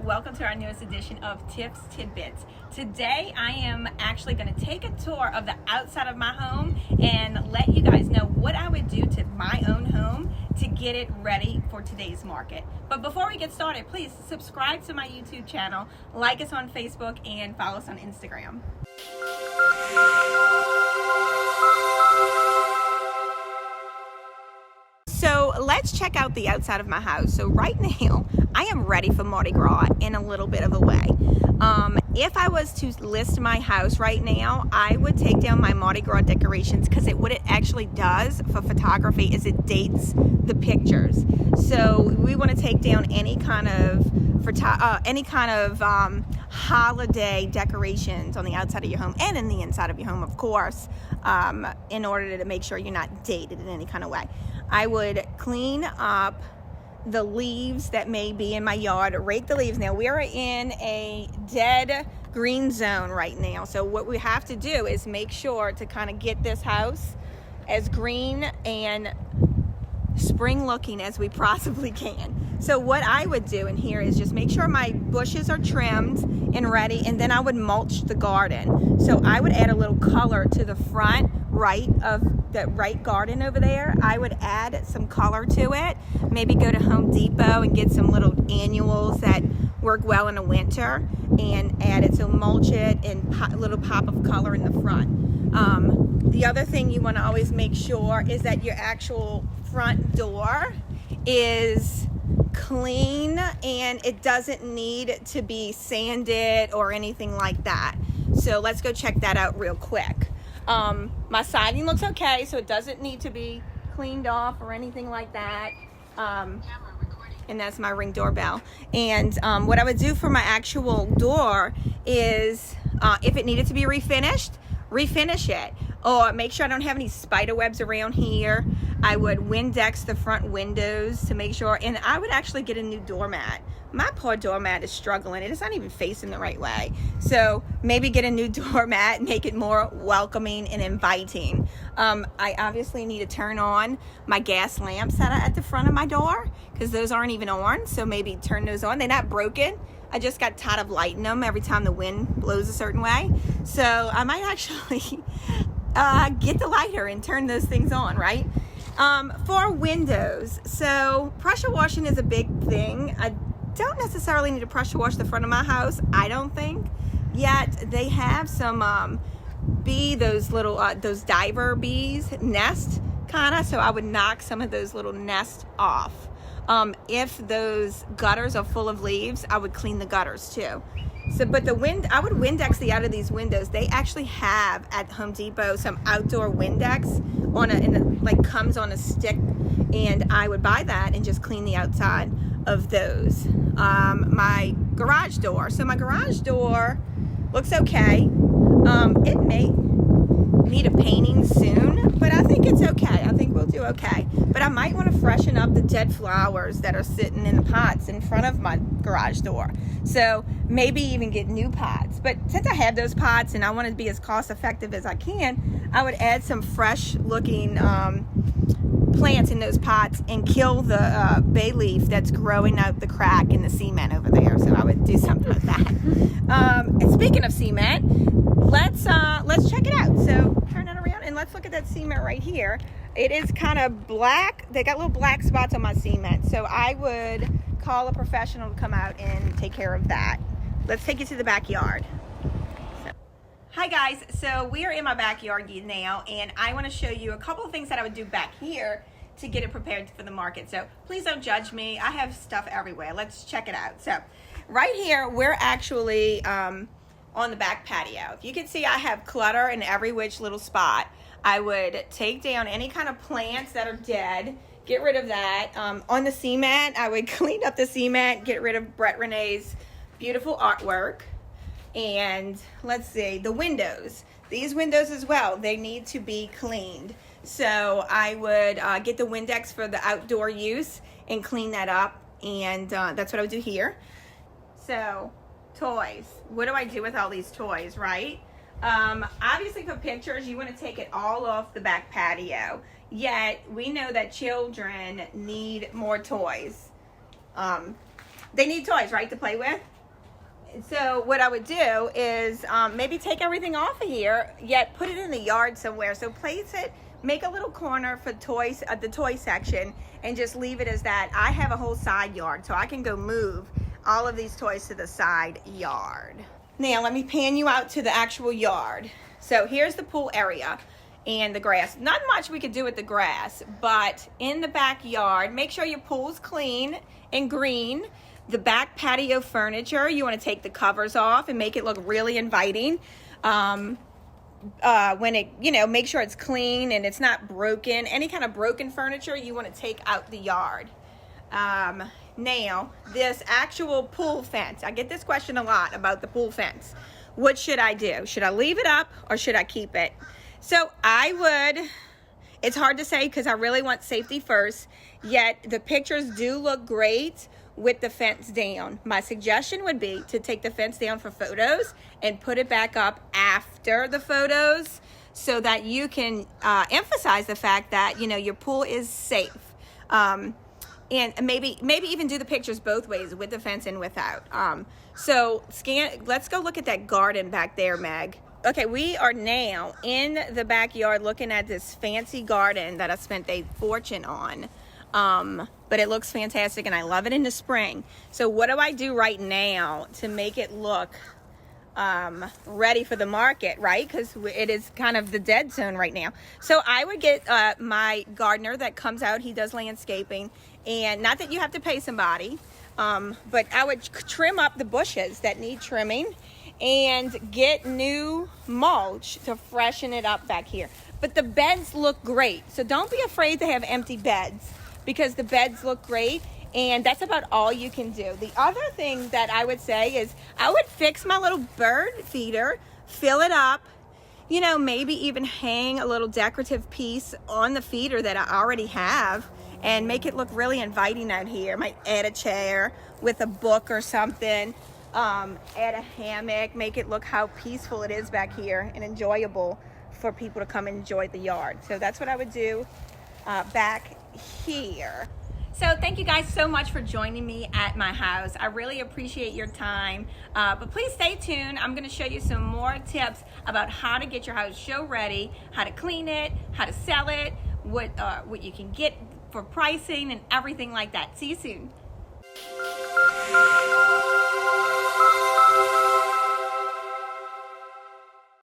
welcome to our newest edition of Tiff's Tidbits. Today I am actually going to take a tour of the outside of my home and let you guys know what I would do to my own home to get it ready for today's market. But before we get started, please subscribe to my YouTube channel, like us on Facebook, and follow us on Instagram. So let's check out the outside of my house. So right now, I am ready for Mardi Gras in a little bit of a way. If I was to list my house right now, I would take down my Mardi Gras decorations because what it actually does for photography is it dates the pictures. So we want to take down any kind of holiday decorations on the outside of your home and in the inside of your home, of course, in order to make sure you're not dated in any kind of way. I would clean up the leaves that may be in my yard, rake the leaves. Now we are in a dead green zone right now, so what we have to do is make sure to kind of get this house as green and spring looking as we possibly can. So what I would do in here is just make sure my bushes are trimmed and ready, and then I would mulch the garden. So I would add a little color to the front right of that right garden over there. I would add some color to it, maybe go to Home Depot and get some little annuals that work well in the winter and add it. So mulch it and a little pop of color in the front. The other thing you want to always make sure is that your actual front door is clean and it doesn't need to be sanded or anything like that. So let's go check that out real quick. My siding looks okay, so it doesn't need to be cleaned off or anything like that. And that's my Ring doorbell. And what I would do for my actual door is if it needed to be refinish it, or make sure I don't have any spider webs around here. I would Windex the front windows to make sure, and I would actually get a new doormat. My poor doormat is struggling. It is not even facing the right way. So maybe get a new doormat, make it more welcoming and inviting. I obviously need to turn on my gas lamps that are at the front of my door because those aren't even on. So maybe turn those on. They're not broken. I just got tired of lighting them every time the wind blows a certain way. So I might actually get the lighter and turn those things on, right? For windows, so pressure washing is a big thing. I don't necessarily need to pressure wash the front of my house, I don't think. Yet they have some those diver bees nest kind of, so I would knock some of those little nests off. If those gutters are full of leaves, I would clean the gutters too. So, but I would Windex the out of these windows. They actually have at Home Depot some outdoor Windex comes on a stick, and I would buy that and just clean the outside of those. My garage door. So my garage door looks okay. It may need a painting soon, but I think it's okay. I think we'll do okay. But I might want to freshen up the dead flowers that are sitting in the pots in front of my garage door. So maybe even get new pots. But since I have those pots and I want to be as cost effective as I can, I would add some fresh looking plants in those pots and kill the bay leaf that's growing out the crack in the cement over there. So I would do something like that. And speaking of cement, let's check it out. So turn that around and let's look at that cement right here. It is kind of black. They got little black spots on my cement. So I would call a professional to come out and take care of that. Let's take you to the backyard. Hi guys, so we are in my backyard now, and I want to show you a couple of things that I would do back here to get it prepared for the market. So please don't judge me. I have stuff everywhere. Let's check it out. So right here, we're actually on the back patio. If you can see, I have clutter in every which little spot. I would take down any kind of plants that are dead, get rid of that. On the cement, I would clean up the cement, get rid of Brett Renee's beautiful artwork. And let's see, the windows. These windows as well, they need to be cleaned. So I would get the Windex for the outdoor use and clean that up. And that's what I would do here. So toys. What do I do with all these toys, right? Obviously for pictures, you want to take it all off the back patio. Yet we know that children need more toys. They need toys, right, to play with? So what I would do is maybe take everything off of here, yet put it in the yard somewhere. So place it, make a little corner for toys at the toy section, and just leave it as that. I have a whole side yard, so I can go move all of these toys to the side yard. Now let me pan you out to the actual yard. So here's the pool area and the grass. Not much we could do with the grass, but in the backyard, make sure your pool's clean and green. The back patio furniture, you want to take the covers off and make it look really inviting. When it, make sure it's clean and it's not broken. Any kind of broken furniture, you want to take out the yard. Now, this actual pool fence, I get this question a lot about the pool fence. What should I do? Should I leave it up or should I keep it? So it's hard to say because I really want safety first, yet the pictures do look great with the fence down. My suggestion would be to take the fence down for photos and put it back up after the photos so that you can emphasize the fact that, your pool is safe. And maybe even do the pictures both ways, with the fence and without. Let's go look at that garden back there, Meg. Okay, we are now in the backyard looking at this fancy garden that I spent a fortune on. But it looks fantastic and I love it in the spring. So what do I do right now to make it look ready for the market, right? Because it is kind of the dead zone right now. So I would get my gardener that comes out. He does landscaping, and not that you have to pay somebody, but I would trim up the bushes that need trimming and get new mulch to freshen it up back here. But the beds look great, so don't be afraid to have empty beds, because the beds look great, and that's about all you can do. The other thing that I would say is I would fix my little bird feeder, fill it up, maybe even hang a little decorative piece on the feeder that I already have and make it look really inviting out here. Might add a chair with a book or something, add a hammock, make it look how peaceful it is back here and enjoyable for people to come and enjoy the yard. So that's what I would do back here. So thank you guys so much for joining me at my house. I really appreciate your time, but please stay tuned. I'm going to show you some more tips about how to get your house show ready, how to clean it, how to sell it, what you can get for pricing and everything like that. See you soon.